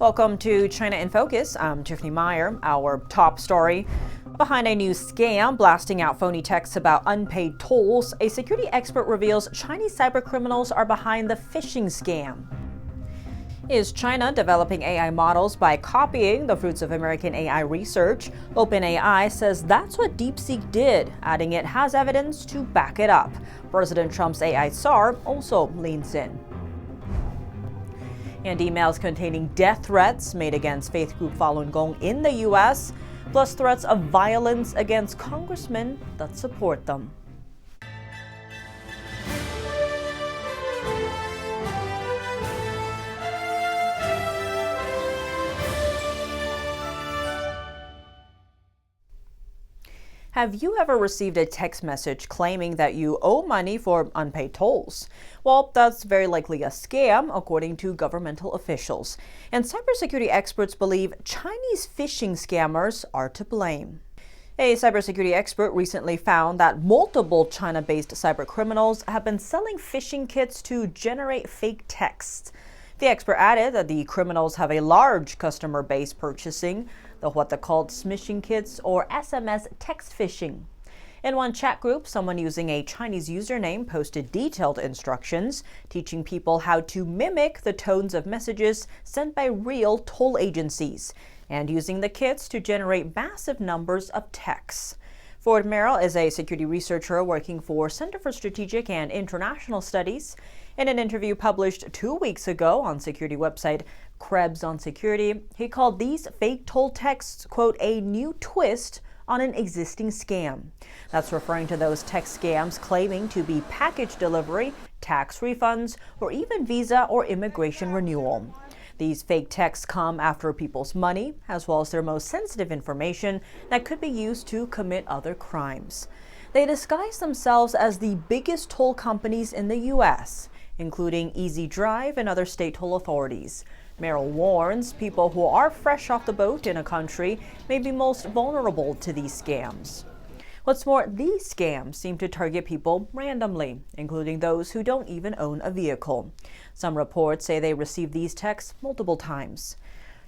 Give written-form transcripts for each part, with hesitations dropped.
Welcome to China in Focus. I'm Tiffany Meyer. Our top story: behind a new scam blasting out phony texts about unpaid tolls, a security expert reveals Chinese cybercriminals are behind the phishing scam. Is China developing AI models by copying the fruits of American AI research? OpenAI says that's what DeepSeek did, adding it has evidence to back it up. President Trump's AI czar also leans in. And emails containing death threats made against faith group Falun Gong in the U.S., plus threats of violence against congressmen that support them. Have you ever received a text message claiming that you owe money for unpaid tolls? Well, that's very likely a scam, according to governmental officials. And cybersecurity experts believe Chinese phishing scammers are to blame. A cybersecurity expert recently found that multiple China-based cybercriminals have been selling phishing kits to generate fake texts. The expert added that the criminals have a large customer base purchasing what they called smishing kits or SMS text phishing. In one chat group, someone using a Chinese username posted detailed instructions teaching people how to mimic the tones of messages sent by real toll agencies and using the kits to generate massive numbers of texts. Ford Merrill is a security researcher working for Center for Strategic and International Studies. In an interview published 2 weeks ago on security website Krebs on Security, he called these fake toll texts, quote, a new twist on an existing scam. That's referring to those text scams claiming to be package delivery, tax refunds, or even visa or immigration renewal. These fake texts come after people's money, as well as their most sensitive information that could be used to commit other crimes. They disguise themselves as the biggest toll companies in the U.S., including Easy Drive and other state toll authorities. Merrill warns people who are fresh off the boat in a country may be most vulnerable to these scams. What's more, these scams seem to target people randomly, including those who don't even own a vehicle. Some reports say they received these texts multiple times.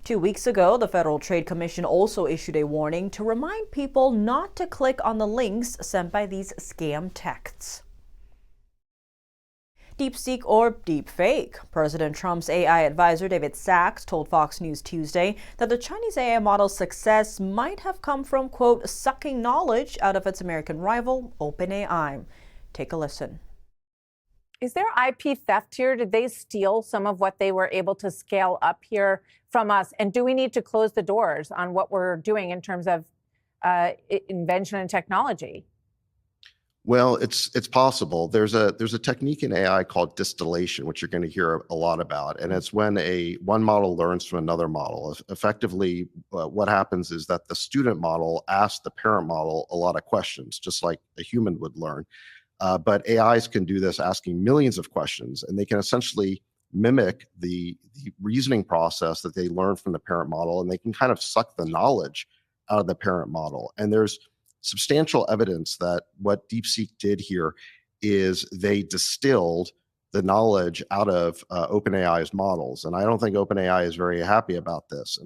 2 weeks ago, the Federal Trade Commission also issued a warning to remind people not to click on the links sent by these scam texts. DeepSeek or deepfake. President Trump's AI advisor David Sachs told Fox News Tuesday that the Chinese AI model's success might have come from, quote, sucking knowledge out of its American rival, OpenAI. Take a listen. Is there IP theft here? Did they steal some of what they were able to scale up here from us? And do we need to close the doors on what we're doing in terms of invention and technology? Well, it's possible. There's a technique in AI called distillation, which you're going to hear a lot about, and it's when one model learns from another model. Effectively, what happens is that the student model asks the parent model a lot of questions, just like a human would learn. But AIs can do this, asking millions of questions, and they can essentially mimic the reasoning process that they learn from the parent model, and they can kind of suck the knowledge out of the parent model. And there's substantial evidence that what DeepSeek did here is they distilled the knowledge out of OpenAI's models. And I don't think OpenAI is very happy about this.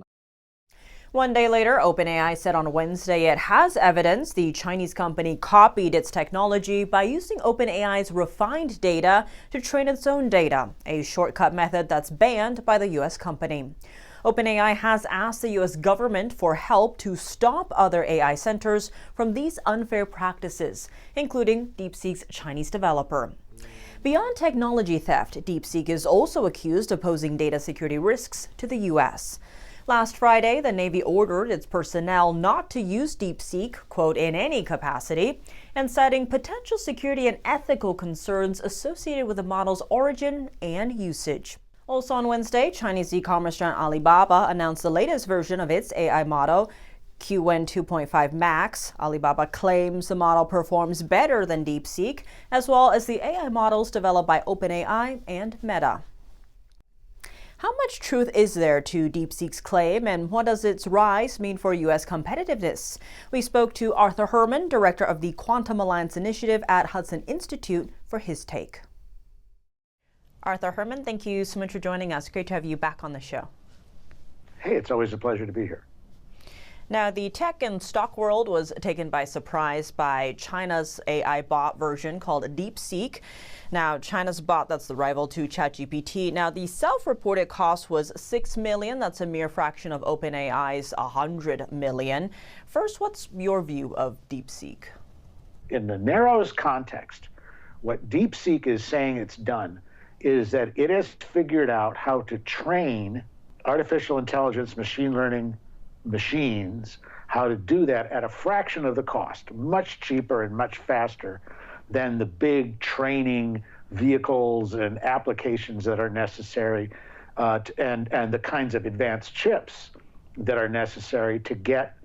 One day later, OpenAI said on Wednesday it has evidence the Chinese company copied its technology by using OpenAI's refined data to train its own data, a shortcut method that's banned by the U.S. company. OpenAI has asked the U.S. government for help to stop other AI centers from these unfair practices, including DeepSeek's Chinese developer. Beyond technology theft, DeepSeek is also accused of posing data security risks to the U.S. Last Friday, the Navy ordered its personnel not to use DeepSeek, quote, in any capacity, and citing potential security and ethical concerns associated with the model's origin and usage. Also on Wednesday, Chinese e-commerce giant Alibaba announced the latest version of its AI model, Qwen 2.5 Max. Alibaba claims the model performs better than DeepSeek, as well as the AI models developed by OpenAI and Meta. How much truth is there to DeepSeek's claim, and what does its rise mean for U.S. competitiveness? We spoke to Arthur Herman, director of the Quantum Alliance Initiative at Hudson Institute, for his take. Arthur Herman, thank you so much for joining us. Great to have you back on the show. hey, it's always a pleasure to be here. Now, the tech and stock world was taken by surprise by China's AI bot version called DeepSeek. Now, China's bot, that's the rival to ChatGPT. Now, the self-reported cost was $6 million. That's a mere fraction of OpenAI's $100 million. First, what's your view of DeepSeek? In the narrowest context, what DeepSeek is saying it's done is that it has figured out how to train artificial intelligence, machine learning machines, how to do that at a fraction of the cost, much cheaper and much faster than the big training vehicles and applications that are necessary, and the kinds of advanced chips that are necessary to get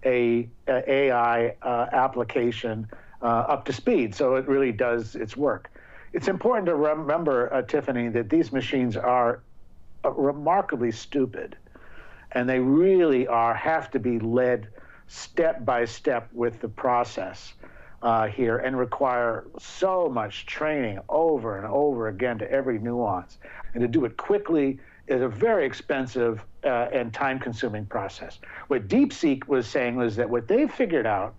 a AI application up to speed, so it really does its work. It's important to remember, Tiffany, that these machines are remarkably stupid, and they really have to be led step by step with the process here, and require so much training over and over again to every nuance. And to do it quickly is a very expensive and time-consuming process. What DeepSeek was saying was that what they've figured out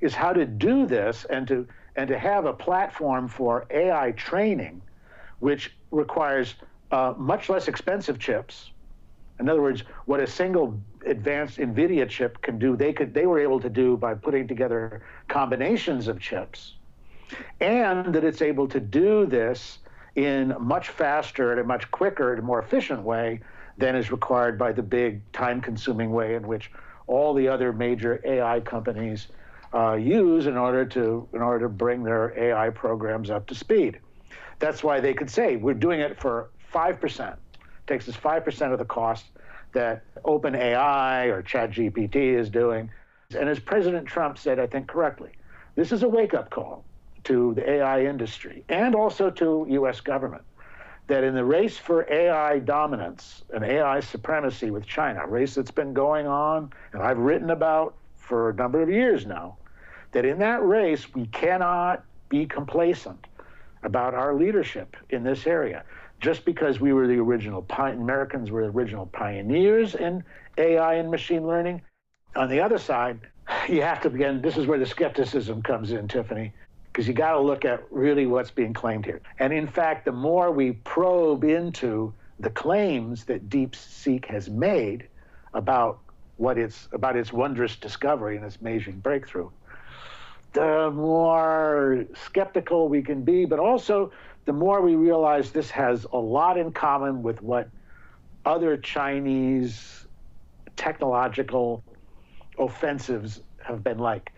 is how to do this and to have a platform for AI training, which requires much less expensive chips. In other words, what a single advanced NVIDIA chip can do, they were able to do by putting together combinations of chips, and that it's able to do this in a much faster and a much quicker and more efficient way than is required by the big time-consuming way in which all the other major AI companies use in order to bring their AI programs up to speed. That's why they could say we're doing it for 5%. Takes us 5% of the cost that OpenAI or ChatGPT is doing. And as President Trump said, I think correctly, this is a wake-up call to the AI industry and also to U.S. government, that in the race for AI dominance and AI supremacy with China, a race that's been going on and I've written about for a number of years now, that in that race we cannot be complacent about our leadership in this area. Just because we were the original Americans were the original pioneers in AI and machine learning. On the other side, you have to begin, this is where the skepticism comes in, Tiffany, because you got to look at really what's being claimed here. And in fact, the more we probe into the claims that DeepSeek has made about its wondrous discovery and its amazing breakthrough, the more skeptical we can be, but also the more we realize this has a lot in common with what other Chinese technological offensives have been like.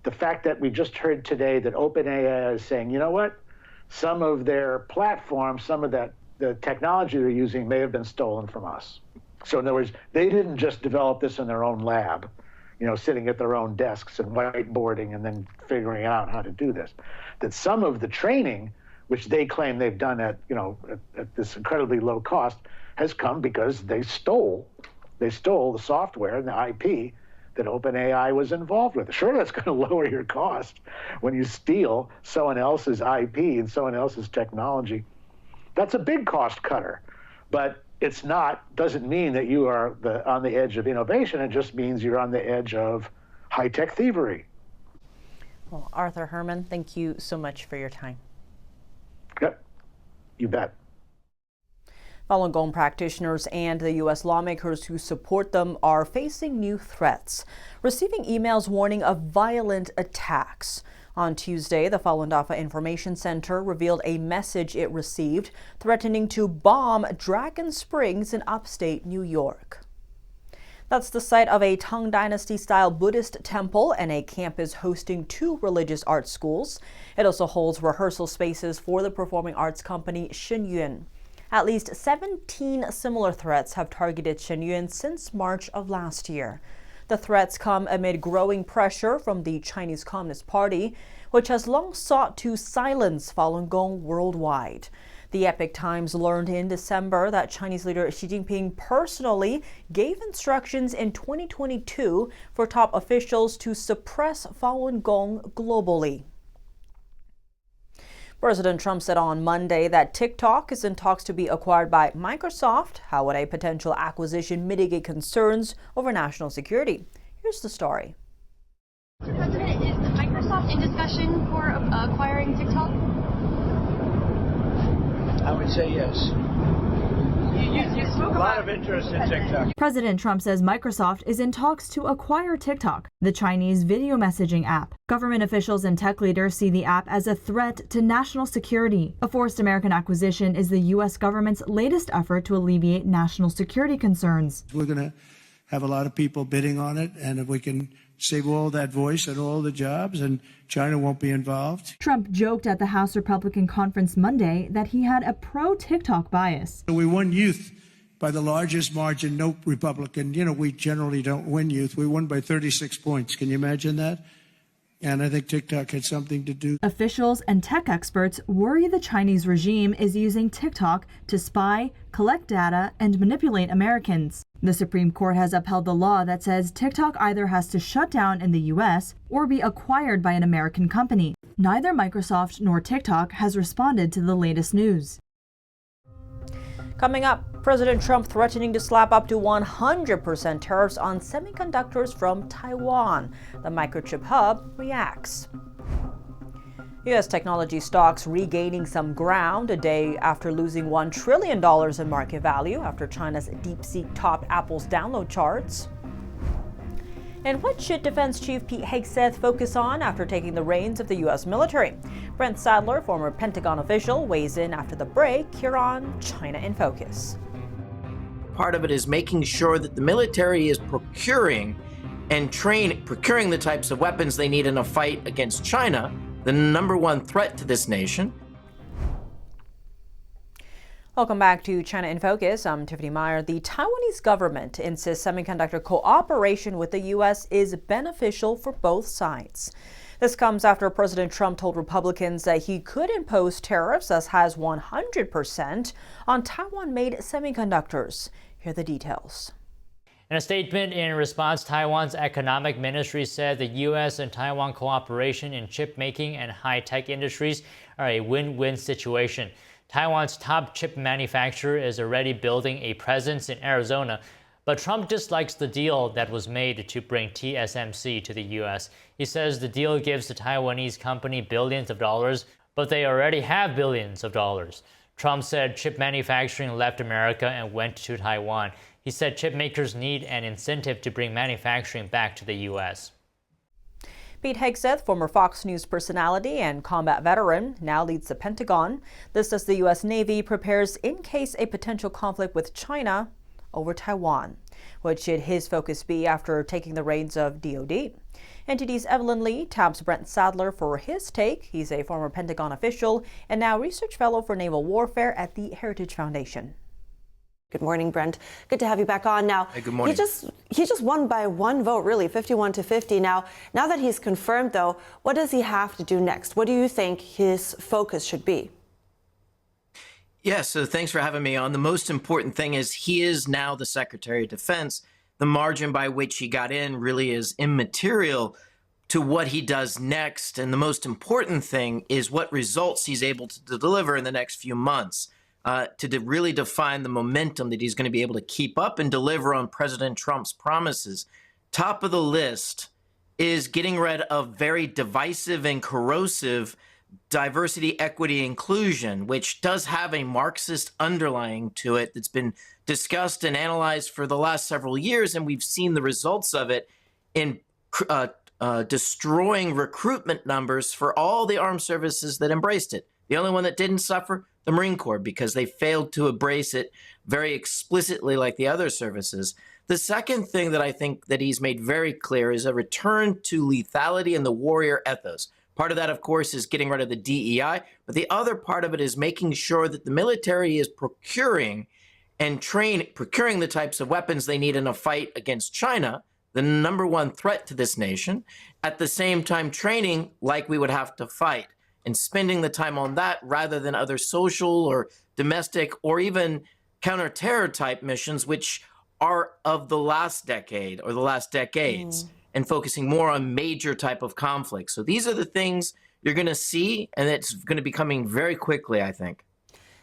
The fact that we just heard today that OpenAI is saying, you know what, some of their platforms, some of the technology they're using may have been stolen from us. So in other words, they didn't just develop this in their own lab, sitting at their own desks and whiteboarding and then figuring out how to do this. That some of the training, which they claim they've done at this incredibly low cost, has come because they stole the software and the IP that OpenAI was involved with. Sure, that's going to lower your cost when you steal someone else's IP and someone else's technology. That's a big cost cutter, but doesn't mean that you are on the edge of innovation. It just means you're on the edge of high-tech thievery. Well, Arthur Herman, thank you so much for your time. Yep, you bet. Falun Gong practitioners and the U.S. lawmakers who support them are facing new threats, receiving emails warning of violent attacks. On Tuesday, the Falun Dafa Information Center revealed a message it received threatening to bomb Dragon Springs in upstate New York. That's the site of a Tang Dynasty-style Buddhist temple and a campus hosting 2 religious art schools. It also holds rehearsal spaces for the performing arts company Shenyuan. At least 17 similar threats have targeted Shenyuan since March of last year. The threats come amid growing pressure from the Chinese Communist Party, which has long sought to silence Falun Gong worldwide. The Epoch Times learned in December that Chinese leader Xi Jinping personally gave instructions in 2022 for top officials to suppress Falun Gong globally. President Trump said on Monday that TikTok is in talks to be acquired by Microsoft. How would a potential acquisition mitigate concerns over national security? Here's the story. Mr. President, is Microsoft in discussion for acquiring TikTok? I would say yes. You spoke A lot of interest in TikTok. President Trump says Microsoft is in talks to acquire TikTok, the Chinese video messaging app. Government officials and tech leaders see the app as a threat to national security. A forced American acquisition is the U.S. government's latest effort to alleviate national security concerns. We're going to have a lot of people bidding on it, and if we can save all that voice and all the jobs, and China won't be involved. Trump joked at the House Republican conference Monday that he had a pro-TikTok bias. We won youth by the largest margin. No Republican, we generally don't win youth. We won by 36 points. Can you imagine that? And I think TikTok had something to do. Officials and tech experts worry the Chinese regime is using TikTok to spy, collect data, and manipulate Americans. The Supreme Court has upheld the law that says TikTok either has to shut down in the U.S. or be acquired by an American company. Neither Microsoft nor TikTok has responded to the latest news. Coming up, President Trump threatening to slap up to 100% tariffs on semiconductors from Taiwan. The microchip hub reacts. U.S. technology stocks regaining some ground a day after losing $1 trillion in market value after China's DeepSeek topped Apple's download charts. And what should Defense Chief Pete Hegseth focus on after taking the reins of the U.S. military? Brent Sadler, former Pentagon official, weighs in after the break here on China in Focus. Part of it is making sure that the military is procuring the types of weapons they need in a fight against China, the number one threat to this nation. Welcome back to China in Focus. I'm Tiffany Meyer. The Taiwanese government insists semiconductor cooperation with the U.S. is beneficial for both sides. This comes after President Trump told Republicans that he could impose tariffs as high as 100% on Taiwan-made semiconductors. Here are the details. In a statement in response, Taiwan's economic ministry said the U.S. and Taiwan cooperation in chip making and high-tech industries are a win-win situation. Taiwan's top chip manufacturer is already building a presence in Arizona, but Trump dislikes the deal that was made to bring TSMC to the U.S. He says the deal gives the Taiwanese company billions of dollars, but they already have billions of dollars. Trump said chip manufacturing left America and went to Taiwan. He said chip makers need an incentive to bring manufacturing back to the U.S. Pete Hegseth, former Fox News personality and combat veteran, now leads the Pentagon. This as the U.S. Navy prepares in case a potential conflict with China over Taiwan. What should his focus be after taking the reins of DoD? NTD's Evelyn Lee taps Brent Sadler for his take. He's a former Pentagon official and now research fellow for naval warfare at the Heritage Foundation. Good morning, Brent. Good to have you back on. Now, hey, good morning. He just won by one vote, really, 51-50. Now that he's confirmed, though, what does he have to do next? What do you think his focus should be? Yeah, so thanks for having me on. The most important thing is he is now the Secretary of Defense. The margin by which he got in really is immaterial to what he does next. And the most important thing is what results he's able to deliver in the next few months. To really define the momentum that he's going to be able to keep up and deliver on President Trump's promises. Top of the list is getting rid of very divisive and corrosive diversity, equity, inclusion, which does have a Marxist underlying to it that's been discussed and analyzed for the last several years, and we've seen the results of it in destroying recruitment numbers for all the armed services that embraced it. The only one that didn't suffer, the Marine Corps, because they failed to embrace it very explicitly like the other services. The second thing that I think that he's made very clear is a return to lethality and the warrior ethos. Part of that, of course, is getting rid of the DEI, but the other part of it is making sure that the military is procuring the types of weapons they need in a fight against China, the number one threat to this nation, at the same time training like we would have to fight. And spending the time on that rather than other social or domestic or even counter-terror type missions, which are of the last decade or the last decades, and focusing more on major type of conflicts. So these are the things you're going to see, and it's going to be coming very quickly, I think.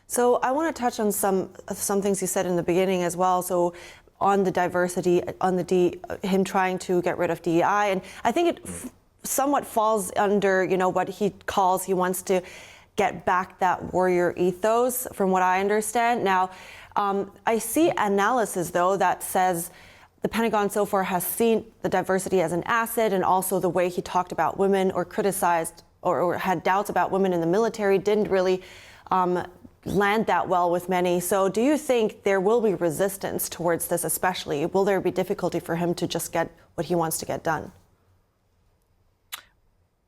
So I want to touch on some things you said in the beginning as well. So on the diversity, on the him trying to get rid of DEI, and I think it somewhat falls under, you know, what he wants to get back that warrior ethos, from what I understand. Now, I see analysis though that says the Pentagon so far has seen the diversity as an asset, and also the way he talked about women or criticized or had doubts about women in the military didn't really land that well with many. So do you think there will be resistance towards this, especially? Will there be difficulty for him to just get what he wants to get done?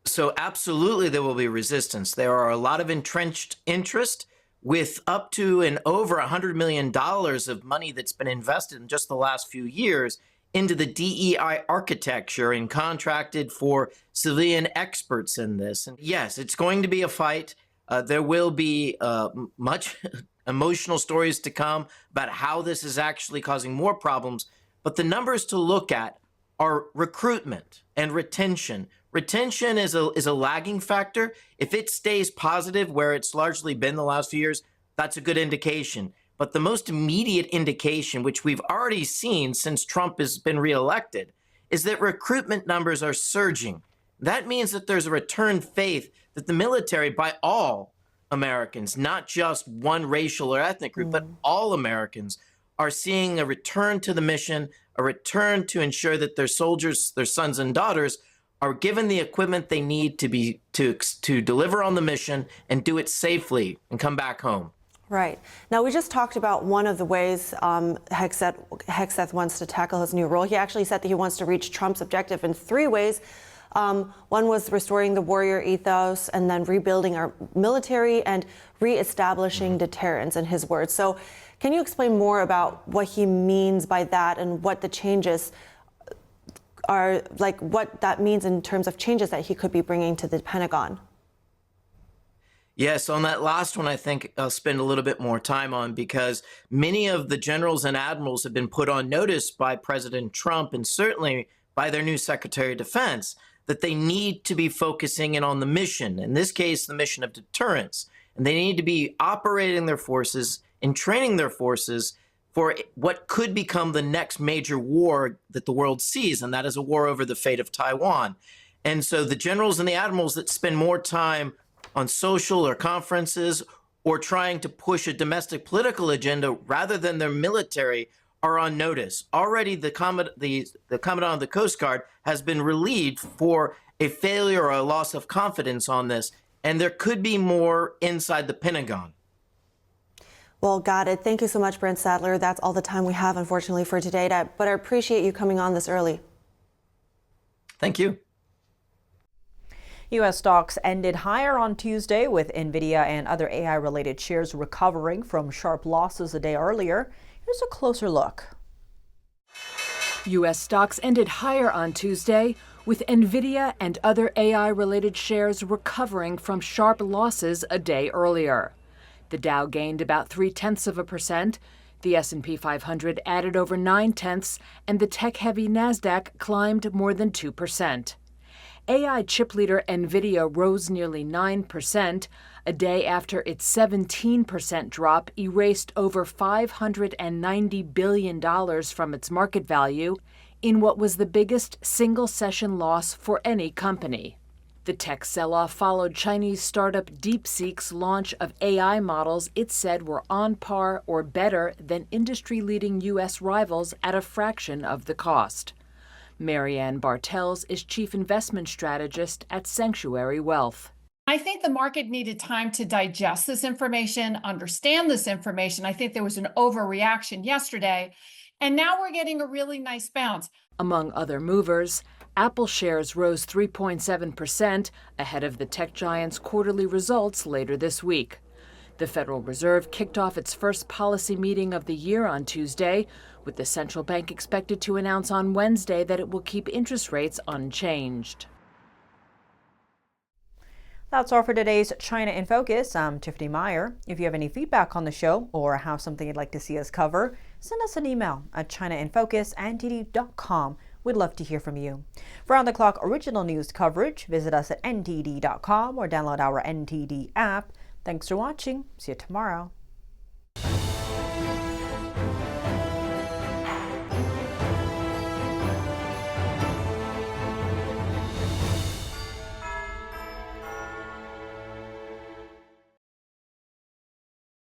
So absolutely there will be resistance. There are a lot of entrenched interest, with up to and over $100 million of money that's been invested in just the last few years into the DEI architecture and contracted for civilian experts in this. And yes, it's going to be a fight. There will be much emotional stories to come about how this is actually causing more problems. But the numbers to look at are recruitment and retention. Retention is a lagging factor. If it stays positive, where it's largely been the last few years, that's a good indication. But the most immediate indication, which we've already seen since Trump has been reelected, is that recruitment numbers are surging. That means that there's a returned faith that the military, by all Americans, not just one racial or ethnic group, but all Americans, are seeing a return to the mission, a return to ensure that their soldiers, their sons and daughters, are given the equipment they need to deliver on the mission and do it safely and come back home. Right. Now, we just talked about one of the ways Hegseth wants to tackle his new role. He actually said that he wants to reach Trump's objective in 3 ways. One was restoring the warrior ethos, and then rebuilding our military and reestablishing deterrence, in his words. So can you explain more about what he means by that, and what the changes are, like what that means in terms of changes that he could be bringing to the Pentagon? Yes, on that last one, I think I'll spend a little bit more time on, because many of the generals and admirals have been put on notice by President Trump, and certainly by their new Secretary of Defense, that they need to be focusing in on the mission, in this case, the mission of deterrence. And they need to be operating their forces and training their forces for what could become the next major war that the world sees, and that is a war over the fate of Taiwan. And so the generals and the admirals that spend more time on social or conferences or trying to push a domestic political agenda rather than their military are on notice. Already the Commandant of the Coast Guard has been relieved for a failure or a loss of confidence on this, and there could be more inside the Pentagon. Well, got it. Thank you so much, Brent Sadler. That's all the time we have, unfortunately, for today. But I appreciate you coming on this early. Thank you. U.S. stocks ended higher on Tuesday, with NVIDIA and other AI-related shares recovering from sharp losses a day earlier. Here's a closer look. U.S. stocks ended higher on Tuesday, with NVIDIA and other AI-related shares recovering from sharp losses a day earlier. The Dow gained about 0.3%, the S&P 500 added over 0.9%, and the tech-heavy Nasdaq climbed more than 2%. AI chip leader NVIDIA rose nearly 9%, a day after its 17% drop erased over $590 billion from its market value in what was the biggest single-session loss for any company. The tech sell-off followed Chinese startup DeepSeek's launch of AI models it said were on par or better than industry-leading U.S. rivals at a fraction of the cost. Marianne Bartels is chief investment strategist at Sanctuary Wealth. I think the market needed time to digest this information, understand this information. I think there was an overreaction yesterday, and now we're getting a really nice bounce. Among other movers, Apple shares rose 3.7%, ahead of the tech giant's quarterly results later this week. The Federal Reserve kicked off its first policy meeting of the year on Tuesday, with the central bank expected to announce on Wednesday that it will keep interest rates unchanged. That's all for today's China in Focus. I'm Tiffany Meyer. If you have any feedback on the show or have something you'd like to see us cover, send us an email at chinainfocus@dd.com. We'd love to hear from you. For on-the-clock original news coverage, visit us at ntd.com or download our NTD app. Thanks for watching. See you tomorrow.